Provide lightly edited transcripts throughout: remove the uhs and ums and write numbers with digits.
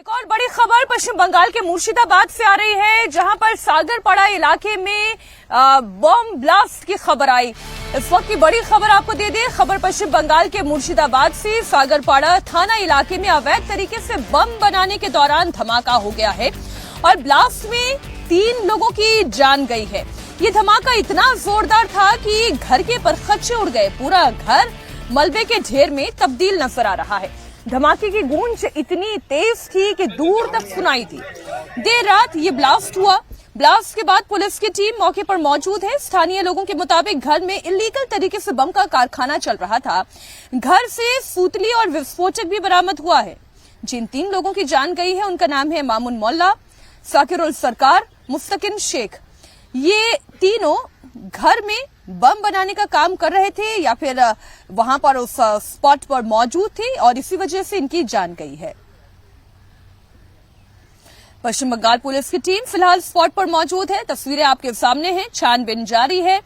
एक और बड़ी खबर पश्चिम बंगाल के मुर्शिदाबाद से आ रही है, जहां पर सागरपाड़ा इलाके में बम ब्लास्ट की खबर आई। इस वक्त की बड़ी खबर आपको दे दें। खबर पश्चिम बंगाल के मुर्शिदाबाद से सागरपाड़ा थाना इलाके में अवैध तरीके से बम बनाने के दौरान धमाका हो गया है और ब्लास्ट में 3 लोगों की जान गई है। ये धमाका इतना जोरदार था कि घर के परखच्चे उड़ गए। पूरा घर मलबे के ढेर में तब्दील नजर आ रहा है। धमाके की गूंज इतनी तेज थी कि दूर तक सुनाई थी। देर रात ये ब्लास्ट हुआ। ब्लास्ट के बाद पुलिस की टीम मौके पर मौजूद है। स्थानीय लोगों के मुताबिक घर में इलीगल तरीके से बम का कारखाना चल रहा था। घर से सूतली और विस्फोटक भी बरामद हुआ है। जिन 3 लोगों की जान गई है उनका नाम है मामून मोल्ला, साकिरुल सरकार, मुस्तकिन शेख। ये तीनों घर में बम बनाने का काम कर रहे थे या फिर वहां पर उस स्पॉट पर मौजूद थे और इसी वजह से इनकी जान गई है। पश्चिम बंगाल पुलिस की टीम फिलहाल स्पॉट पर मौजूद है। तस्वीरें आपके सामने हैं। छानबीन जारी है।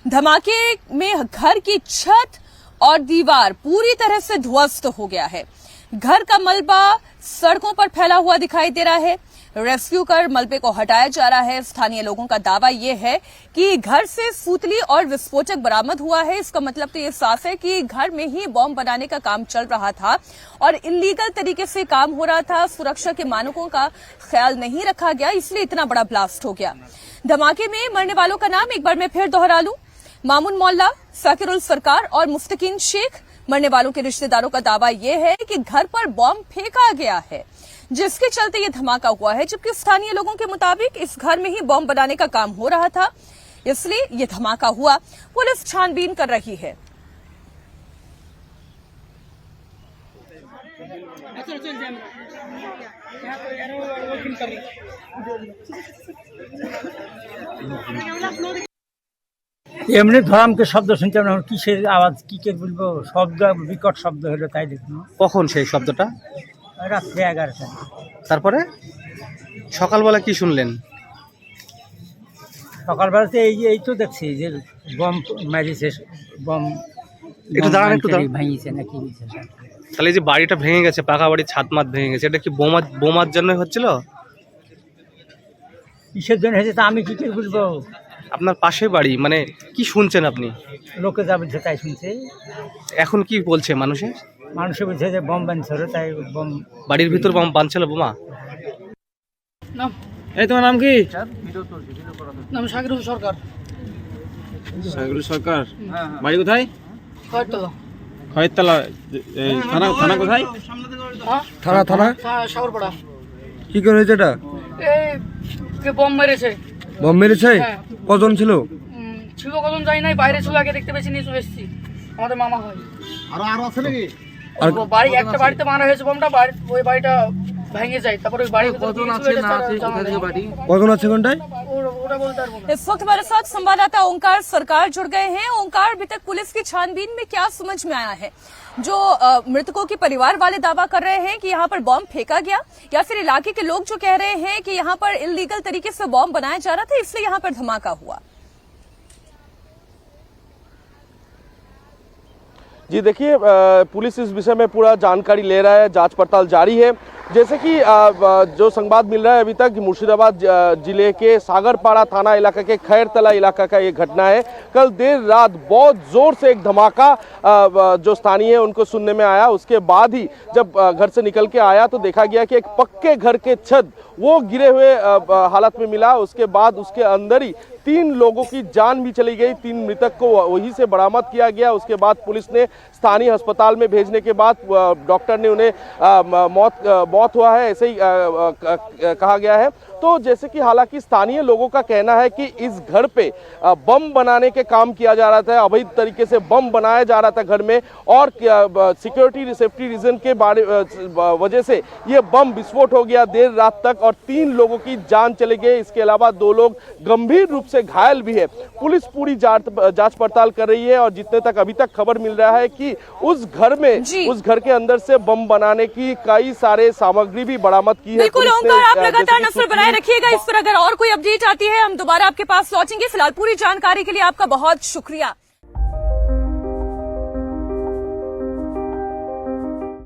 धमाके में घर की छत और दीवार पूरी तरह से ध्वस्त हो गया है। घर का मलबा सड़कों पर फैला हुआ दिखाई दे रहा है। रेस्क्यू कर मलबे को हटाया जा रहा है। स्थानीय लोगों का दावा यह है कि घर से सूतली और विस्फोटक बरामद हुआ है। इसका मतलब तो ये साफ है कि घर में ही बम बनाने का काम चल रहा था और इलीगल तरीके से काम हो रहा था। सुरक्षा के मानकों का ख्याल नहीं रखा गया, इसलिए इतना बड़ा ब्लास्ट हो गया। धमाके में मरने वालों का नाम एक बार मैं फिर दोहरा लूं, मामून मोल्ला, साकिरुल सरकार और मुस्तकिन शेख। मरने वालों के रिश्तेदारों का दावा यह है कि घर पर बम फेंका गया है, जिसके चलते ये धमाका हुआ है। जबकि स्थानीय लोगों के मुताबिक इस घर में ही बम बनाने का काम हो रहा था, इसलिए ये धमाका हुआ। पुलिस छानबीन कर रही है। এমনি ধরামকে শব্দ শুনতাম না, কিসের আওয়াজ কি কে বলবো, শব্দ বিকট শব্দ হলো, তাই দেখুন। কখন সেই শব্দটা? রাত্রে 11টা। তারপরে সকালবেলা কি শুনলেন? সকালবেলাতে এই তো দেখছি যে বম মারিছে, বম একটু দাঁড়ান, একটু দাঁড়ান। ভাঙিছে নাকি? তাহলে এই যে বাড়িটা ভেঙে গেছে, পাকা বাড়ির ছাদ মাত ভেঙে গেছে, এটা কি বোমার জন্য হচ্ছিল? কিসের জন্য হয়েছে তা আমি কি করে বলবো। আপনার পাশে বাড়ি, মানে কি শুনছেন আপনি? লোকে যা বলছে তাই শুনছে। এখন কি বলছে মানুষে বলছে যে বম বানছিল, তাই বম বাড়ির ভিতর বম বানছিল, বোমা। এই তোমার নাম কি? নাম সাকিরুল সরকার। সাকিরুল সরকার, বাড়ি কোথায়? খয়েরতলা। খয়েরতলা। এই থানা কোথায়? থানা সাগরপাড়া। কি করে হয়েছে এটা? এই কে বম মেরেছে। বম মেরেছে? কজন ছিল? ছিল কজন জানি নাই, বাইরে ছিল, আগে দেখতে পেয়েছি, নিয়ে চলে এসেছি। আমাদের মামা হয়। আরো আছে নাকি? আর বাড়ি একটা বাড়িতে মারা হয়েছে বমটা, ওই বাড়িটা ভেঙে যায়। তারপর ওই বাড়ি কজন আছে না আছে, কোথা থেকে বাড়ি, কজন আছে কোনটায়, ওটা বলতে পারবো না। इस वक्त हमारे साथ संवाददाता ओंकार सरकार जुड़ गए हैं। ओंकार, अभी तक पुलिस की छानबीन में क्या समझ में आया है? जो मृतकों के परिवार वाले दावा कर रहे हैं कि यहाँ पर बम फेंका गया, या फिर इलाके के लोग जो कह रहे हैं कि यहाँ पर इलीगल तरीके से बम बनाया जा रहा था, इसलिए यहाँ पर धमाका हुआ? जी देखिए, पुलिस इस विषय में पूरा जानकारी ले रहा है, जांच पड़ताल जारी है। जैसे कि जो संवाद मिल रहा है अभी तक, मुर्शिदाबाद जिले के सागरपाड़ा थाना इलाका के खैरतला इलाका का ये घटना है। कल देर रात बहुत जोर से एक धमाका जो स्थानीय है उनको सुनने में आया। उसके बाद ही जब घर से निकल के आया तो देखा गया कि एक पक्के घर के छत वो गिरे हुए हालत में मिला। उसके बाद उसके अंदर ही 3 लोगों की जान भी चली गई। 3 मृतक को वहीं से बरामद किया गया। उसके बाद पुलिस ने स्थानीय अस्पताल में भेजने के बाद डॉक्टर ने उन्हें मौत हुआ है ऐसे ही कहा गया है। तो जैसे कि हालांकि स्थानीय लोगों का कहना है कि इस घर पे बम बनाने के काम किया जा रहा था, अवैध तरीके से बम बनाया जा रहा था घर में, और सिक्योरिटी सेफ्टी रीजन के वजह से ये बम विस्फोट हो गया देर रात तक और 3 लोगों की जान चली गई। इसके अलावा 2 लोग गंभीर रूप से घायल भी है। पुलिस पूरी जांच पड़ताल कर रही है और जितने तक अभी तक खबर मिल रहा है कि उस घर में, उस घर के अंदर से बम बनाने की कई सारे सामग्री भी बरामद की है। बिल्कुल ओंकार, आप लगातार नजर बनाए रखिएगा इस पर। अगर और कोई अपडेट आती है हम दोबारा आपके पास लौटेंगे। फिलहाल पूरी जानकारी के लिए आपका बहुत शुक्रिया।